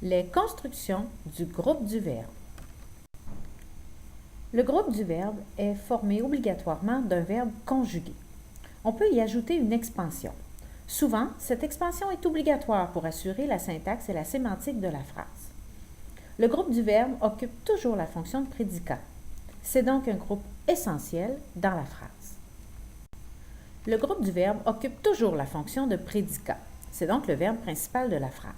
Les constructions du groupe du verbe. Le groupe du verbe est formé obligatoirement d'un verbe conjugué. On peut y ajouter une expansion. Souvent, cette expansion est obligatoire pour assurer la syntaxe et la sémantique de la phrase. Le groupe du verbe occupe toujours la fonction de prédicat. C'est donc un groupe essentiel dans la phrase. Le groupe du verbe occupe toujours la fonction de prédicat. C'est donc le verbe principal de la phrase.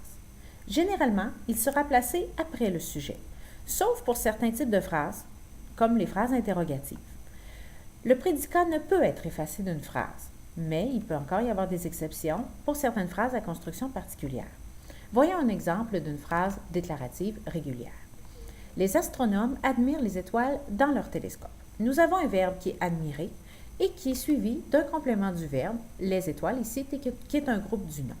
Généralement, il sera placé après le sujet, sauf pour certains types de phrases, comme les phrases interrogatives. Le prédicat ne peut être effacé d'une phrase, mais il peut encore y avoir des exceptions pour certaines phrases à construction particulière. Voyons un exemple d'une phrase déclarative régulière. Les astronomes admirent les étoiles dans leur télescope. Nous avons un verbe qui est admirer et qui est suivi d'un complément du verbe, les étoiles ici, qui est un groupe du nom.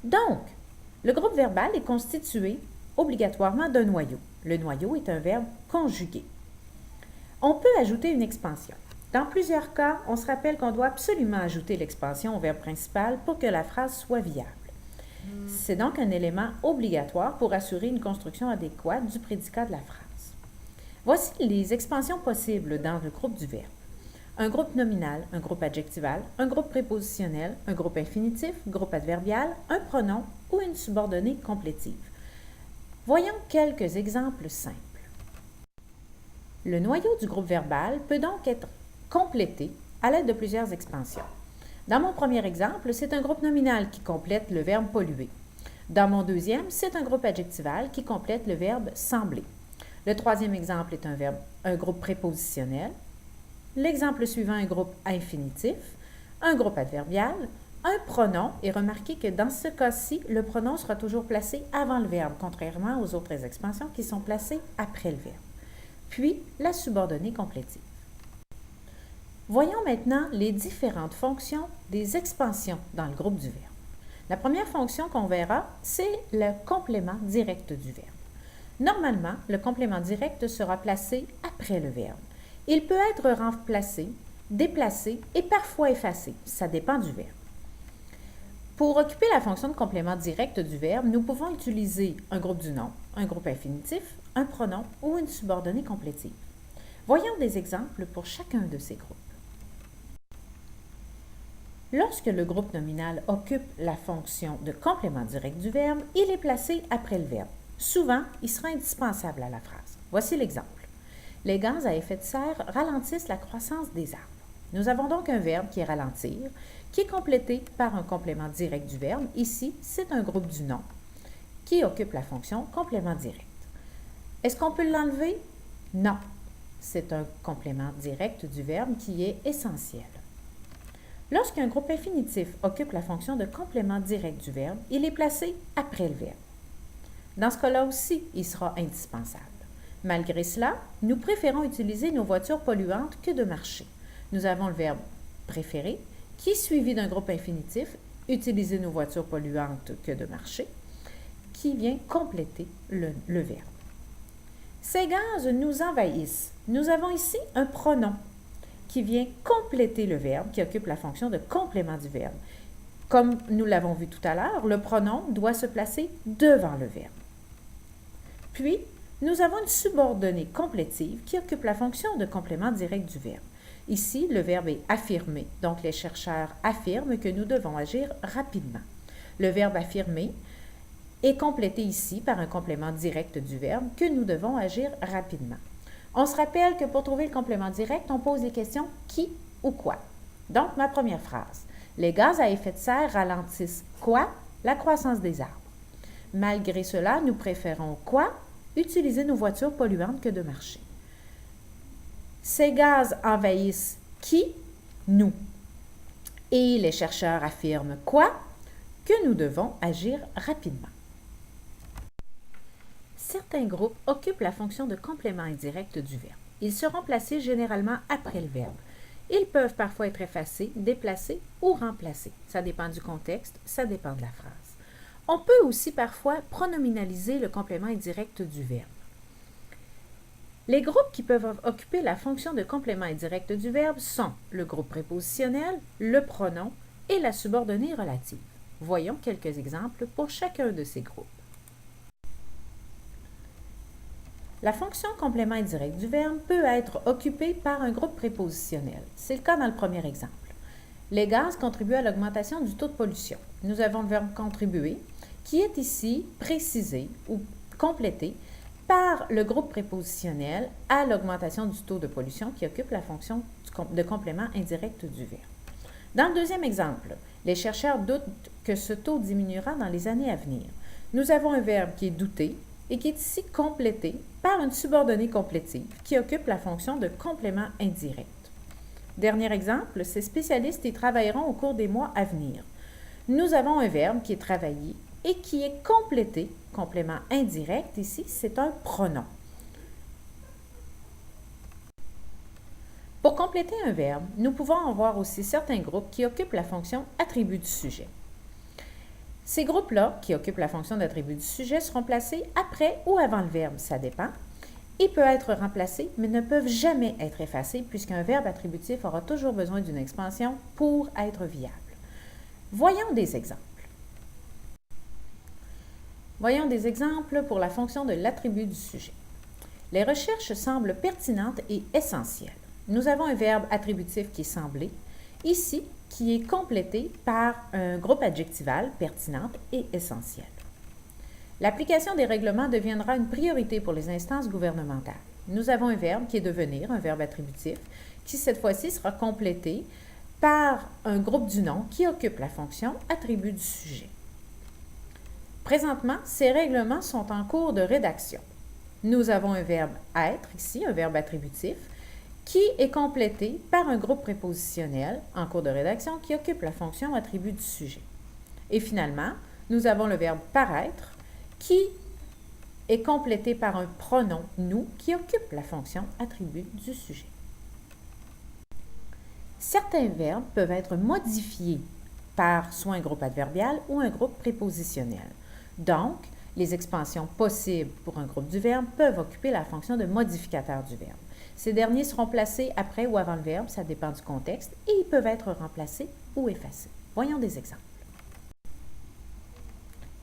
Donc, le groupe verbal est constitué obligatoirement d'un noyau. Le noyau est un verbe conjugué. On peut ajouter une expansion. Dans plusieurs cas, on se rappelle qu'on doit absolument ajouter l'expansion au verbe principal pour que la phrase soit viable. C'est donc un élément obligatoire pour assurer une construction adéquate du prédicat de la phrase. Voici les expansions possibles dans le groupe du verbe. Un groupe nominal, un groupe adjectival, un groupe prépositionnel, un groupe infinitif, groupe adverbial, un pronom ou une subordonnée complétive. Voyons quelques exemples simples. Le noyau du groupe verbal peut donc être complété à l'aide de plusieurs expansions. Dans mon premier exemple, c'est un groupe nominal qui complète le verbe polluer. Dans mon deuxième, c'est un groupe adjectival qui complète le verbe sembler. Le troisième exemple est un groupe prépositionnel. L'exemple suivant, un groupe infinitif, un groupe adverbial, un pronom, et remarquez que dans ce cas-ci, le pronom sera toujours placé avant le verbe, contrairement aux autres expansions qui sont placées après le verbe. Puis, la subordonnée complétive. Voyons maintenant les différentes fonctions des expansions dans le groupe du verbe. La première fonction qu'on verra, c'est le complément direct du verbe. Normalement, le complément direct sera placé après le verbe. Il peut être remplacé, déplacé et parfois effacé. Ça dépend du verbe. Pour occuper la fonction de complément direct du verbe, nous pouvons utiliser un groupe du nom, un groupe infinitif, un pronom ou une subordonnée complétive. Voyons des exemples pour chacun de ces groupes. Lorsque le groupe nominal occupe la fonction de complément direct du verbe, il est placé après le verbe. Souvent, il sera indispensable à la phrase. Voici l'exemple. Les gaz à effet de serre ralentissent la croissance des arbres. Nous avons donc un verbe qui est ralentir, qui est complété par un complément direct du verbe. Ici, c'est un groupe du nom qui occupe la fonction complément direct. Est-ce qu'on peut l'enlever? Non. C'est un complément direct du verbe qui est essentiel. Lorsqu'un groupe infinitif occupe la fonction de complément direct du verbe, il est placé après le verbe. Dans ce cas-là aussi, il sera indispensable. Malgré cela, nous préférons utiliser nos voitures polluantes que de marcher. Nous avons le verbe préférer, qui est suivi d'un groupe infinitif, utiliser nos voitures polluantes que de marcher, qui vient compléter le verbe. Ces gaz nous envahissent. Nous avons ici un pronom qui vient compléter le verbe, qui occupe la fonction de complément du verbe. Comme nous l'avons vu tout à l'heure, le pronom doit se placer devant le verbe. Puis, nous avons une subordonnée complétive qui occupe la fonction de complément direct du verbe. Ici, le verbe est affirmer, donc les chercheurs affirment que nous devons agir rapidement. Le verbe affirmer est complété ici par un complément direct du verbe que nous devons agir rapidement. On se rappelle que pour trouver le complément direct, on pose les questions qui ou quoi. Donc, ma première phrase. Les gaz à effet de serre ralentissent quoi? La croissance des arbres. Malgré cela, nous préférons quoi? Utiliser nos voitures polluantes que de marcher. Ces gaz envahissent qui? Nous. Et les chercheurs affirment quoi? Que nous devons agir rapidement. Certains groupes occupent la fonction de complément indirect du verbe. Ils seront placés généralement après le verbe. Ils peuvent parfois être effacés, déplacés ou remplacés. Ça dépend du contexte, ça dépend de la phrase. On peut aussi parfois pronominaliser le complément indirect du verbe. Les groupes qui peuvent occuper la fonction de complément indirect du verbe sont le groupe prépositionnel, le pronom et la subordonnée relative. Voyons quelques exemples pour chacun de ces groupes. La fonction complément indirect du verbe peut être occupée par un groupe prépositionnel. C'est le cas dans le premier exemple. Les gaz contribuent à l'augmentation du taux de pollution. Nous avons le verbe contribuer qui est ici précisé ou complété par le groupe prépositionnel à l'augmentation du taux de pollution qui occupe la fonction de complément indirect du verbe. Dans le deuxième exemple, les chercheurs doutent que ce taux diminuera dans les années à venir. Nous avons un verbe qui est douter et qui est ici complété par une subordonnée complétive qui occupe la fonction de complément indirect. Dernier exemple, ces spécialistes y travailleront au cours des mois à venir. Nous avons un verbe qui est travaillé et qui est complété, complément indirect, ici, c'est un pronom. Pour compléter un verbe, nous pouvons en voir aussi certains groupes qui occupent la fonction attribut du sujet. Ces groupes-là, qui occupent la fonction d'attribut du sujet, seront placés après ou avant le verbe, ça dépend. Il peut être remplacé, mais ne peuvent jamais être effacés puisqu'un verbe attributif aura toujours besoin d'une expansion pour être viable. Voyons des exemples. Voyons des exemples pour la fonction de l'attribut du sujet. Les recherches semblent pertinentes et essentielles. Nous avons un verbe attributif qui est semblé, ici, qui est complété par un groupe adjectival pertinente et essentielle. L'application des règlements deviendra une priorité pour les instances gouvernementales. Nous avons un verbe qui est devenir, un verbe attributif, qui cette fois-ci sera complété par un groupe du nom qui occupe la fonction attribut du sujet. Présentement, ces règlements sont en cours de rédaction. Nous avons un verbe être, ici, un verbe attributif, qui est complété par un groupe prépositionnel en cours de rédaction qui occupe la fonction attribut du sujet. Et finalement, nous avons le verbe paraître qui est complété par un pronom nous qui occupe la fonction attribut du sujet. Certains verbes peuvent être modifiés par soit un groupe adverbial ou un groupe prépositionnel. Donc, les expansions possibles pour un groupe du verbe peuvent occuper la fonction de modificateur du verbe. Ces derniers seront placés après ou avant le verbe, ça dépend du contexte, et ils peuvent être remplacés ou effacés. Voyons des exemples.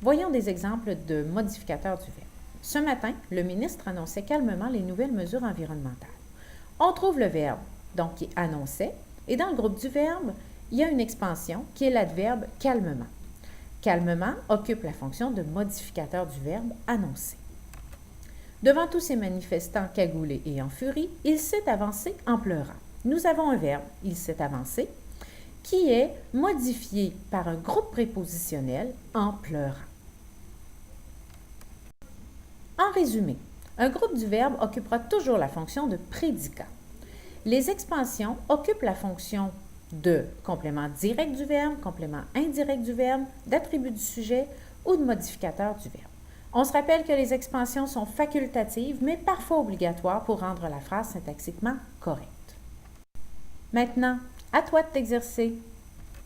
Voyons des exemples de modificateurs du verbe. Ce matin, le ministre annonçait calmement les nouvelles mesures environnementales. On trouve le verbe, donc qui annonçait, et dans le groupe du verbe, il y a une expansion qui est l'adverbe calmement. Calmement occupe la fonction de modificateur du verbe annoncer. Devant tous ces manifestants cagoulés et en furie, il s'est avancé en pleurant. Nous avons un verbe, il s'est avancé, qui est modifié par un groupe prépositionnel en pleurant. En résumé, un groupe du verbe occupera toujours la fonction de prédicat. Les expansions occupent la fonction de complément direct du verbe, complément indirect du verbe, d'attribut du sujet ou de modificateur du verbe. On se rappelle que les expansions sont facultatives, mais parfois obligatoires pour rendre la phrase syntaxiquement correcte. Maintenant, à toi de t'exercer.